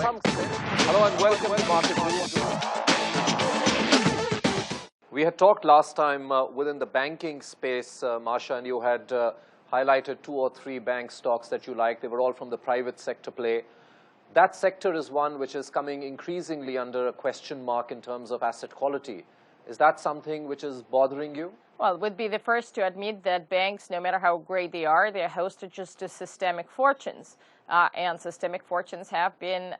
Hello and welcome to Market News. We had talked last time within the banking space, Masha, and you had highlighted 2 or 3 bank stocks that you like. They were all from the private sector play. That sector is one which is coming increasingly under a question mark in terms of asset quality. Is that something which is bothering you? Well, would be the first to admit that banks, no matter how great they are hostages to systemic fortunes. And systemic fortunes have been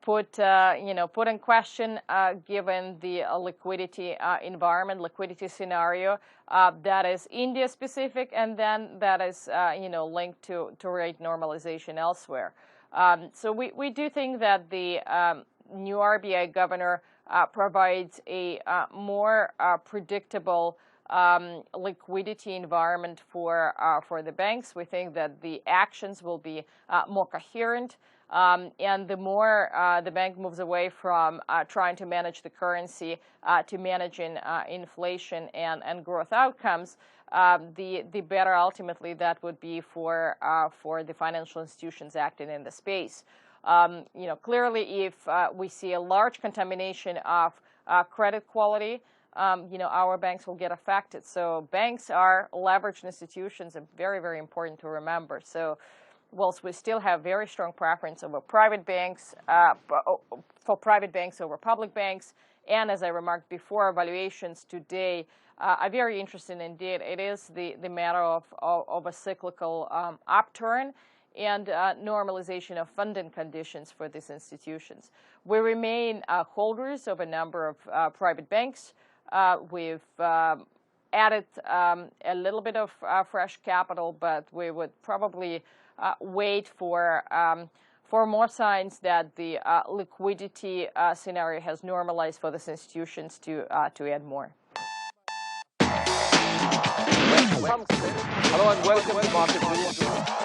put in question given the liquidity environment, liquidity scenario that is India specific, and then that is linked to rate normalization elsewhere. So we do think that the new RBI governor provides a more predictable liquidity environment for the banks. We think that the actions will be more coherent, and the more the bank moves away from trying to manage the currency to managing inflation and growth outcomes, the better ultimately that would be for the financial institutions acting in the space. Clearly, if we see a large contamination of credit quality, our banks will get affected. So banks are leveraged institutions, and very, very important to remember. So whilst we still have very strong preference over private banks, for private banks over public banks, and as I remarked before, valuations today are very interesting indeed. It is the matter of a cyclical upturn and normalization of funding conditions for these institutions. We remain holders of a number of private banks. We've added a little bit of fresh capital, but we would probably wait for more signs that the liquidity scenario has normalized for these institutions to add more. Hello and welcome to Market News.